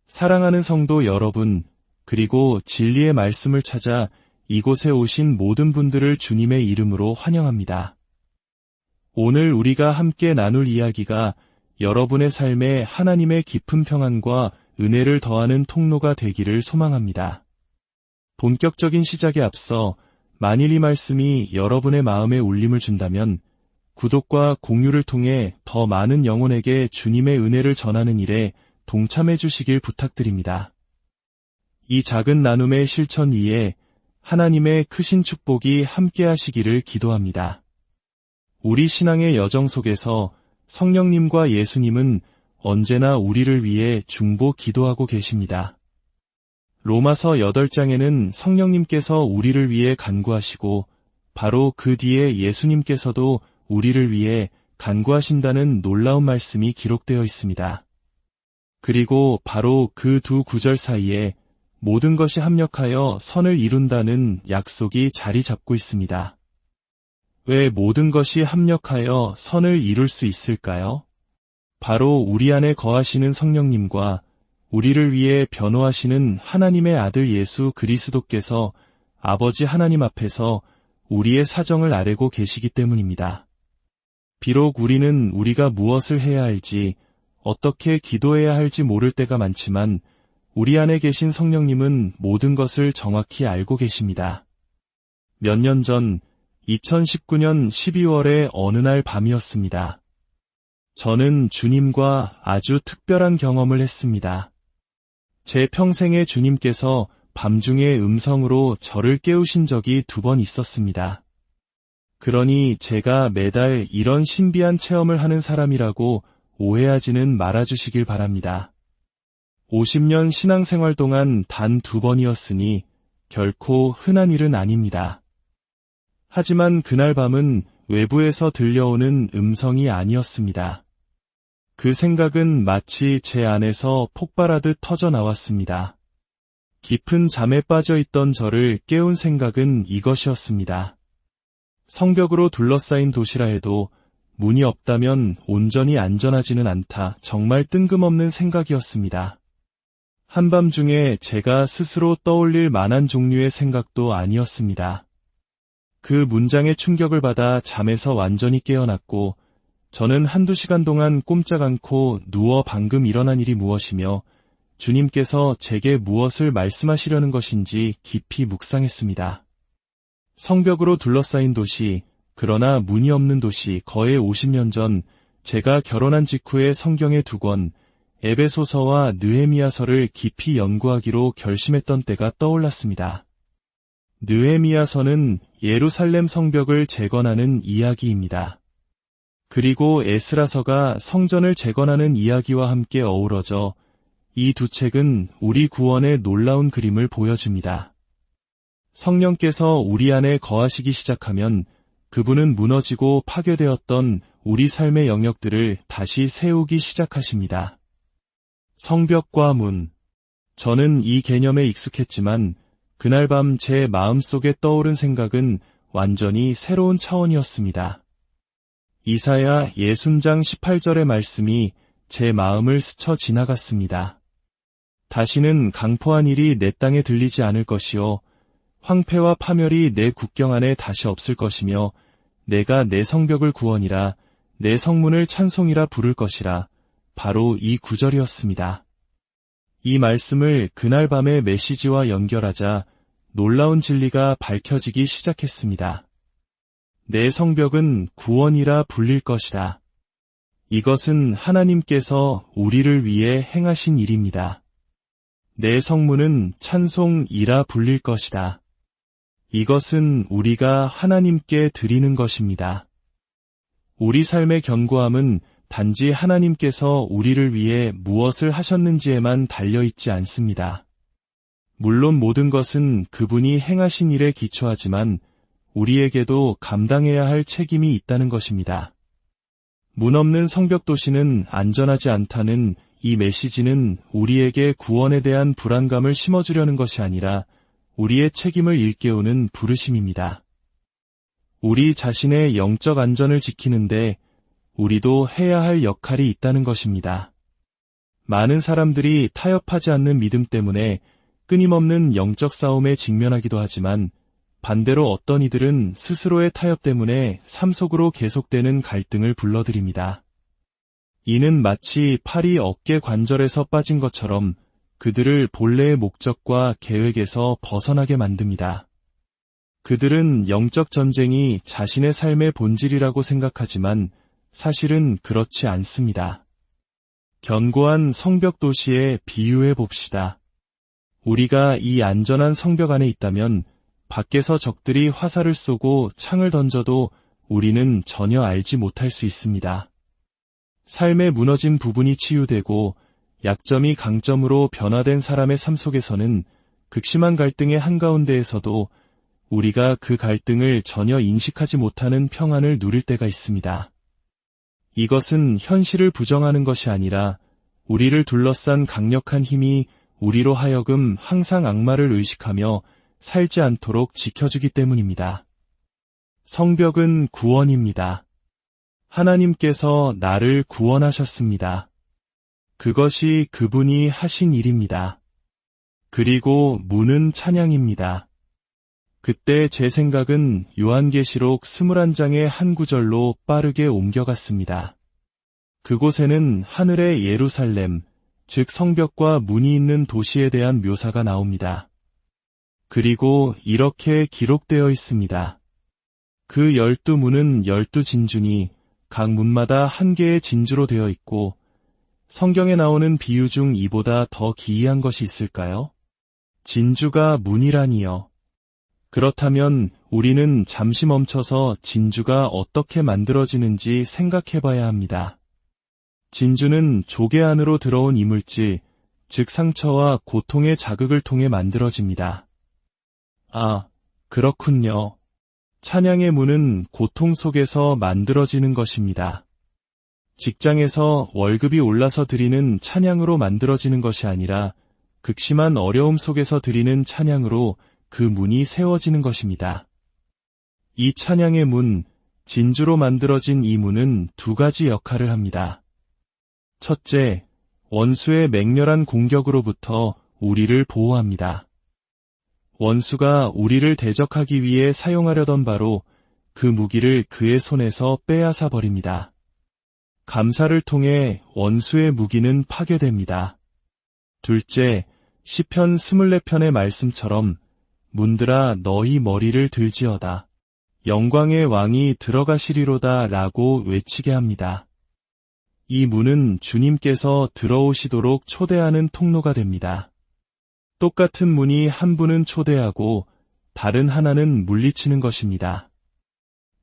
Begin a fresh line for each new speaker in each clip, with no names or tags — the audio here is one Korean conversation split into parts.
사랑하는 성도 여러분, 그리고 진리의 말씀을 찾아 이곳에 오신 모든 분들을 주님의 이름으로 환영합니다. 오늘 우리가 함께 나눌 이야기가 여러분의 삶에 하나님의 깊은 평안과 은혜를 더하는 통로가 되기를 소망합니다. 본격적인 시작에 앞서 만일 이 말씀이 여러분의 마음에 울림을 준다면 구독과 공유를 통해 더 많은 영혼에게 주님의 은혜를 전하는 일에 동참해 주시길 부탁드립니다. 이 작은 나눔의 실천 위에 하나님의 크신 축복이 함께 하시기를 기도합니다. 우리 신앙의 여정 속에서 성령님과 예수님은 언제나 우리를 위해 중보 기도하고 계십니다. 로마서 8장에는 성령님께서 우리를 위해 간구하시고 바로 그 뒤에 예수님께서도 우리를 위해 간구하신다는 놀라운 말씀이 기록되어 있습니다. 그리고 바로 그 두 구절 사이에 모든 것이 합력하여 선을 이룬다는 약속이 자리 잡고 있습니다. 왜 모든 것이 합력하여 선을 이룰 수 있을까요? 바로 우리 안에 거하시는 성령님과 우리를 위해 변호하시는 하나님의 아들 예수 그리스도께서 아버지 하나님 앞에서 우리의 사정을 아뢰고 계시기 때문입니다. 비록 우리는 우리가 무엇을 해야 할지, 어떻게 기도해야 할지 모를 때가 많지만 우리 안에 계신 성령님은 모든 것을 정확히 알고 계십니다. 몇 년 전 2019년 12월의 어느 날 밤이었습니다. 저는 주님과 아주 특별한 경험을 했습니다. 제 평생에 주님께서 밤중에 음성으로 저를 깨우신 적이 2번 있었습니다. 그러니 제가 매달 이런 신비한 체험을 하는 사람이라고 오해하지는 말아주시길 바랍니다. 50년 신앙생활 동안 단 2번이었으니 결코 흔한 일은 아닙니다. 하지만 그날 밤은 외부에서 들려오는 음성이 아니었습니다. 그 생각은 마치 제 안에서 폭발하듯 터져 나왔습니다. 깊은 잠에 빠져 있던 저를 깨운 생각은 이것이었습니다. 성벽으로 둘러싸인 도시라 해도 문이 없다면 온전히 안전하지는 않다. 정말 뜬금없는 생각이었습니다. 한밤중에 제가 스스로 떠올릴 만한 종류의 생각도 아니었습니다. 그 문장에 충격을 받아 잠에서 완전히 깨어났고 저는 1~2시간 동안 꼼짝 않고 누워 방금 일어난 일이 무엇이며 주님께서 제게 무엇을 말씀하시려는 것인지 깊이 묵상했습니다. 성벽으로 둘러싸인 도시, 그러나 문이 없는 도시, 거의 50년 전 제가 결혼한 직후에 성경의 2권, 에베소서와 느헤미야서를 깊이 연구하기로 결심했던 때가 떠올랐습니다. 느헤미야서는 예루살렘 성벽을 재건하는 이야기입니다. 그리고 에스라서가 성전을 재건하는 이야기와 함께 어우러져 이 두 책은 우리 구원의 놀라운 그림을 보여줍니다. 성령께서 우리 안에 거하시기 시작하면 그분은 무너지고 파괴되었던 우리 삶의 영역들을 다시 세우기 시작하십니다. 성벽과 문. 저는 이 개념에 익숙했지만 그날 밤 제 마음속에 떠오른 생각은 완전히 새로운 차원이었습니다. 이사야 60장 18절의 말씀이 제 마음을 스쳐 지나갔습니다. 다시는 강포한 일이 내 땅에 들리지 않을 것이요 황폐와 파멸이 내 국경 안에 다시 없을 것이며 내가 내 성벽을 구원이라 내 성문을 찬송이라 부를 것이라. 바로 이 구절이었습니다. 이 말씀을 그날 밤의 메시지와 연결하자 놀라운 진리가 밝혀지기 시작했습니다. 내 성벽은 구원이라 불릴 것이다. 이것은 하나님께서 우리를 위해 행하신 일입니다. 내 성문은 찬송이라 불릴 것이다. 이것은 우리가 하나님께 드리는 것입니다. 우리 삶의 견고함은 단지 하나님께서 우리를 위해 무엇을 하셨는지에만 달려있지 않습니다. 물론 모든 것은 그분이 행하신 일에 기초하지만 우리에게도 감당해야 할 책임이 있다는 것입니다. 문 없는 성벽 도시는 안전하지 않다는 이 메시지는 우리에게 구원에 대한 불안감을 심어주려는 것이 아니라 우리의 책임을 일깨우는 부르심입니다. 우리 자신의 영적 안전을 지키는데 우리도 해야 할 역할이 있다는 것입니다. 많은 사람들이 타협하지 않는 믿음 때문에 끊임없는 영적 싸움에 직면하기도 하지만 반대로 어떤 이들은 스스로의 타협 때문에 삶 속으로 계속되는 갈등을 불러들입니다. 이는 마치 팔이 어깨 관절에서 빠진 것처럼 그들을 본래의 목적과 계획에서 벗어나게 만듭니다. 그들은 영적 전쟁이 자신의 삶의 본질이라고 생각하지만 사실은 그렇지 않습니다. 견고한 성벽 도시에 비유해 봅시다. 우리가 이 안전한 성벽 안에 있다면 밖에서 적들이 화살을 쏘고 창을 던져도 우리는 전혀 알지 못할 수 있습니다. 삶의 무너진 부분이 치유되고 약점이 강점으로 변화된 사람의 삶 속에서는 극심한 갈등의 한가운데에서도 우리가 그 갈등을 전혀 인식하지 못하는 평안을 누릴 때가 있습니다. 이것은 현실을 부정하는 것이 아니라 우리를 둘러싼 강력한 힘이 우리로 하여금 항상 악마를 의식하며 살지 않도록 지켜주기 때문입니다. 성벽은 구원입니다. 하나님께서 나를 구원하셨습니다. 그것이 그분이 하신 일입니다. 그리고 문은 찬양입니다. 그때 제 생각은 요한계시록 21장의 한 구절로 빠르게 옮겨갔습니다. 그곳에는 하늘의 예루살렘, 즉 성벽과 문이 있는 도시에 대한 묘사가 나옵니다. 그리고 이렇게 기록되어 있습니다. 그 12문은 12진주니 각 문마다 한 개의 진주로 되어 있고 성경에 나오는 비유 중 이보다 더 기이한 것이 있을까요? 진주가 문이라니요. 그렇다면 우리는 잠시 멈춰서 진주가 어떻게 만들어지는지 생각해 봐야 합니다. 진주는 조개 안으로 들어온 이물질, 즉 상처와 고통의 자극을 통해 만들어집니다. 아, 그렇군요. 찬양의 문은 고통 속에서 만들어지는 것입니다. 직장에서 월급이 올라서 드리는 찬양으로 만들어지는 것이 아니라 극심한 어려움 속에서 드리는 찬양으로 그 문이 세워지는 것입니다. 이 찬양의 문, 진주로 만들어진 이 문은 두 가지 역할을 합니다. 첫째, 원수의 맹렬한 공격으로부터 우리를 보호합니다. 원수가 우리를 대적하기 위해 사용하려던 바로 그 무기를 그의 손에서 빼앗아 버립니다. 감사를 통해 원수의 무기는 파괴됩니다. 둘째, 시편 24편의 말씀처럼 문들아 너희 머리를 들지어다. 영광의 왕이 들어가시리로다 라고 외치게 합니다. 이 문은 주님께서 들어오시도록 초대하는 통로가 됩니다. 똑같은 문이 한 분은 초대하고 다른 하나는 물리치는 것입니다.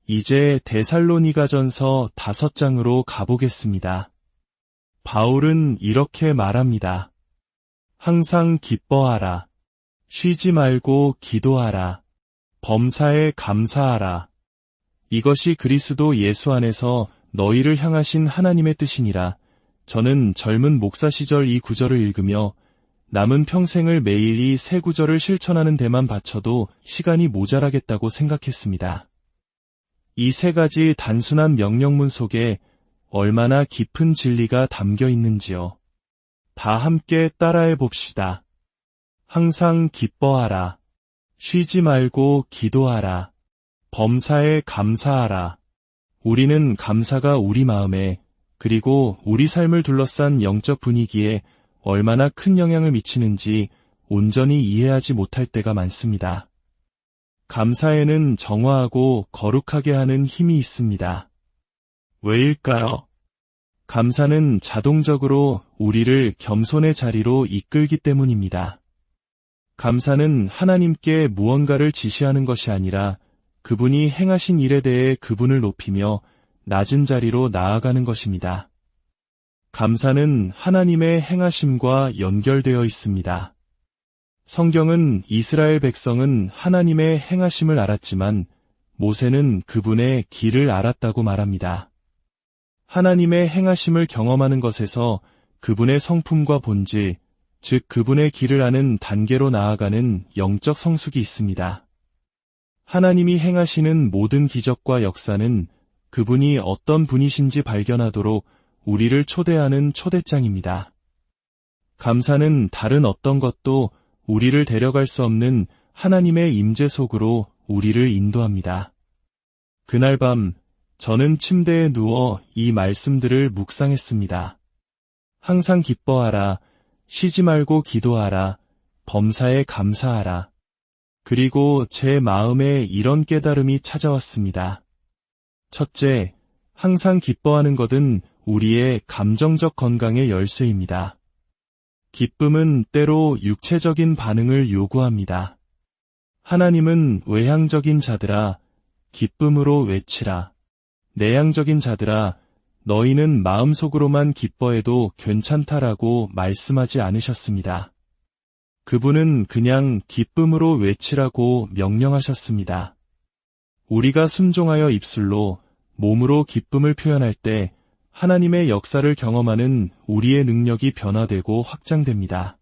이제 데살로니가전서 5장으로 가보겠습니다. 바울은 이렇게 말합니다. 항상 기뻐하라. 쉬지 말고 기도하라. 범사에 감사하라. 이것이 그리스도 예수 안에서 너희를 향하신 하나님의 뜻이니라. 저는 젊은 목사 시절 이 구절을 읽으며 남은 평생을 매일 이 세 구절을 실천하는 데만 바쳐도 시간이 모자라겠다고 생각했습니다. 이 세 가지 단순한 명령문 속에 얼마나 깊은 진리가 담겨 있는지요. 다 함께 따라해 봅시다. 항상 기뻐하라. 쉬지 말고 기도하라. 범사에 감사하라. 우리는 감사가 우리 마음에 그리고 우리 삶을 둘러싼 영적 분위기에 얼마나 큰 영향을 미치는지 온전히 이해하지 못할 때가 많습니다. 감사에는 정화하고 거룩하게 하는 힘이 있습니다. 왜일까요? 감사는 자동적으로 우리를 겸손의 자리로 이끌기 때문입니다. 감사는 하나님께 무언가를 지시하는 것이 아니라 그분이 행하신 일에 대해 그분을 높이며 낮은 자리로 나아가는 것입니다. 감사는 하나님의 행하심과 연결되어 있습니다. 성경은 이스라엘 백성은 하나님의 행하심을 알았지만 모세는 그분의 길을 알았다고 말합니다. 하나님의 행하심을 경험하는 것에서 그분의 성품과 본질, 즉 그분의 길을 아는 단계로 나아가는 영적 성숙이 있습니다. 하나님이 행하시는 모든 기적과 역사는 그분이 어떤 분이신지 발견하도록 우리를 초대하는 초대장입니다. 감사는 다른 어떤 것도 우리를 데려갈 수 없는 하나님의 임재 속으로 우리를 인도합니다. 그날 밤 저는 침대에 누워 이 말씀들을 묵상했습니다. 항상 기뻐하라, 쉬지 말고 기도하라, 범사에 감사하라. 그리고 제 마음에 이런 깨달음이 찾아왔습니다. 첫째, 항상 기뻐하는 것은 우리의 감정적 건강의 열쇠입니다. 기쁨은 때로 육체적인 반응을 요구합니다. 하나님은 외향적인 자들아, 기쁨으로 외치라. 내향적인 자들아, 너희는 마음속으로만 기뻐해도 괜찮다라고 말씀하지 않으셨습니다. 그분은 그냥 기쁨으로 외치라고 명령하셨습니다. 우리가 순종하여 입술로, 몸으로 기쁨을 표현할 때 하나님의 역사를 경험하는 우리의 능력이 변화되고 확장됩니다.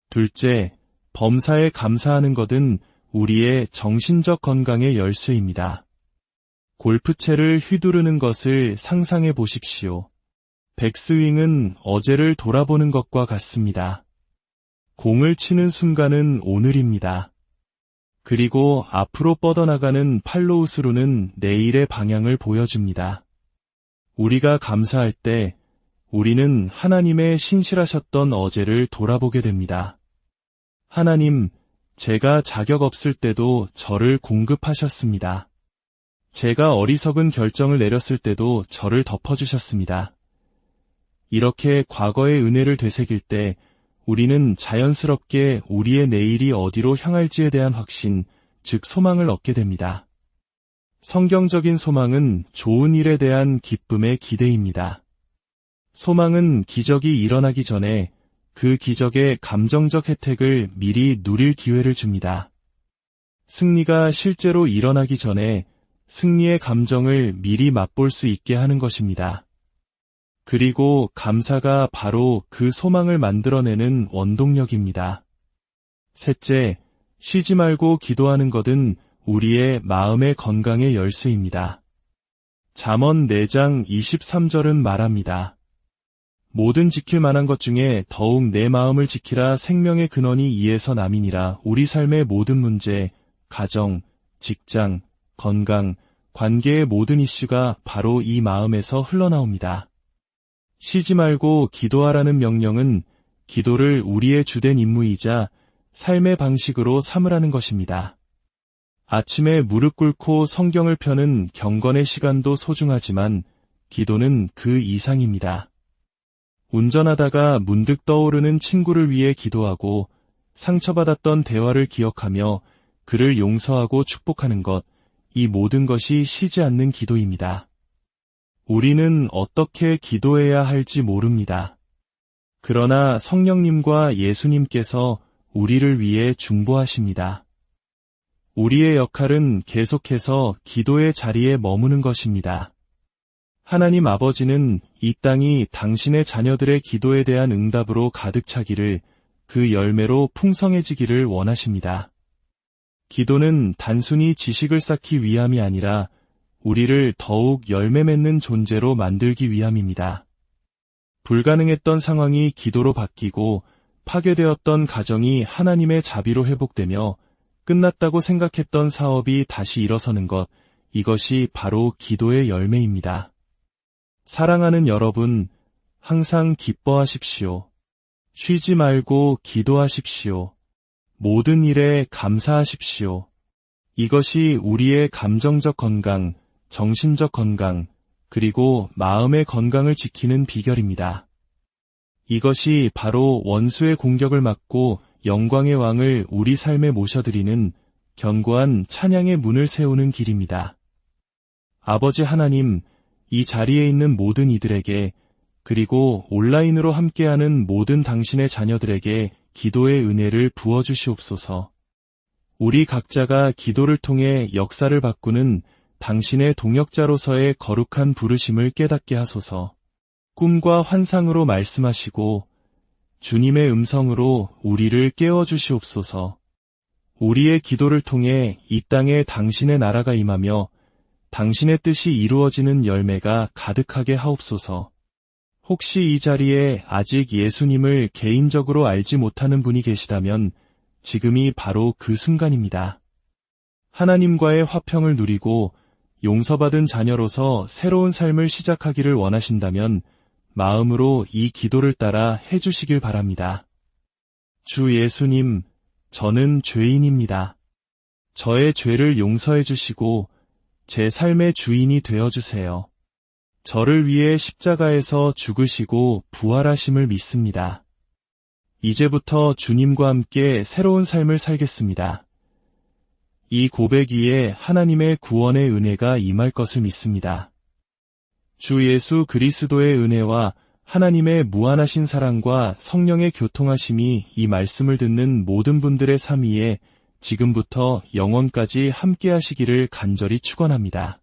둘째, 범사에 감사하는 것은 우리의 정신적 건강의 열쇠입니다. 골프채를 휘두르는 것을 상상해 보십시오. 백스윙은 어제를 돌아보는 것과 같습니다. 공을 치는 순간은 오늘입니다. 그리고 앞으로 뻗어나가는 팔로우스루는 내일의 방향을 보여줍니다. 우리가 감사할 때 우리는 하나님의 신실하셨던 어제를 돌아보게 됩니다. 하나님, 제가 자격 없을 때도 저를 공급하셨습니다. 제가 어리석은 결정을 내렸을 때도 저를 덮어주셨습니다. 이렇게 과거의 은혜를 되새길 때 우리는 자연스럽게 우리의 내일이 어디로 향할지에 대한 확신, 즉 소망을 얻게 됩니다. 성경적인 소망은 좋은 일에 대한 기쁨의 기대입니다. 소망은 기적이 일어나기 전에 그 기적의 감정적 혜택을 미리 누릴 기회를 줍니다. 승리가 실제로 일어나기 전에 승리의 감정을 미리 맛볼 수 있게 하는 것입니다. 그리고 감사가 바로 그 소망을 만들어내는 원동력입니다. 셋째, 쉬지 말고 기도하는 것은 우리의 마음의 건강의 열쇠입니다. 잠언 4장 23절은 말합니다. 모든 지킬 만한 것 중에 더욱 내 마음을 지키라. 생명의 근원이 이에서 남이니라. 우리 삶의 모든 문제, 가정, 직장, 건강, 관계의 모든 이슈가 바로 이 마음에서 흘러나옵니다. 쉬지 말고 기도하라는 명령은 기도를 우리의 주된 임무이자 삶의 방식으로 삼으라는 것입니다. 아침에 무릎 꿇고 성경을 펴는 경건의 시간도 소중하지만 기도는 그 이상입니다. 운전하다가 문득 떠오르는 친구를 위해 기도하고 상처받았던 대화를 기억하며 그를 용서하고 축복하는 것, 이 모든 것이 쉬지 않는 기도입니다. 우리는 어떻게 기도해야 할지 모릅니다. 그러나 성령님과 예수님께서 우리를 위해 중보하십니다. 우리의 역할은 계속해서 기도의 자리에 머무는 것입니다. 하나님 아버지는 이 땅이 당신의 자녀들의 기도에 대한 응답으로 가득 차기를, 그 열매로 풍성해지기를 원하십니다. 기도는 단순히 지식을 쌓기 위함이 아니라 우리를 더욱 열매 맺는 존재로 만들기 위함입니다. 불가능했던 상황이 기도로 바뀌고 파괴되었던 가정이 하나님의 자비로 회복되며 끝났다고 생각했던 사업이 다시 일어서는 것, 이것이 바로 기도의 열매입니다. 사랑하는 여러분, 항상 기뻐하십시오. 쉬지 말고 기도하십시오. 모든 일에 감사하십시오. 이것이 우리의 감정적 건강, 정신적 건강, 그리고 마음의 건강을 지키는 비결입니다. 이것이 바로 원수의 공격을 막고 영광의 왕을 우리 삶에 모셔드리는 견고한 찬양의 문을 세우는 길입니다. 아버지 하나님, 이 자리에 있는 모든 이들에게, 그리고 온라인으로 함께하는 모든 당신의 자녀들에게 기도의 은혜를 부어주시옵소서. 우리 각자가 기도를 통해 역사를 바꾸는 당신의 동역자로서의 거룩한 부르심을 깨닫게 하소서. 꿈과 환상으로 말씀하시고 주님의 음성으로 우리를 깨워주시옵소서. 우리의 기도를 통해 이 땅에 당신의 나라가 임하며 당신의 뜻이 이루어지는 열매가 가득하게 하옵소서. 혹시 이 자리에 아직 예수님을 개인적으로 알지 못하는 분이 계시다면 지금이 바로 그 순간입니다. 하나님과의 화평을 누리고 용서받은 자녀로서 새로운 삶을 시작하기를 원하신다면 마음으로 이 기도를 따라 해주시길 바랍니다. 주 예수님, 저는 죄인입니다. 저의 죄를 용서해 주시고 제 삶의 주인이 되어 주세요. 저를 위해 십자가에서 죽으시고 부활하심을 믿습니다. 이제부터 주님과 함께 새로운 삶을 살겠습니다. 이 고백 위에 하나님의 구원의 은혜가 임할 것을 믿습니다. 주 예수 그리스도의 은혜와 하나님의 무한하신 사랑과 성령의 교통하심이 이 말씀을 듣는 모든 분들의 삶 위에 지금부터 영원까지 함께 하시기를 간절히 축원합니다.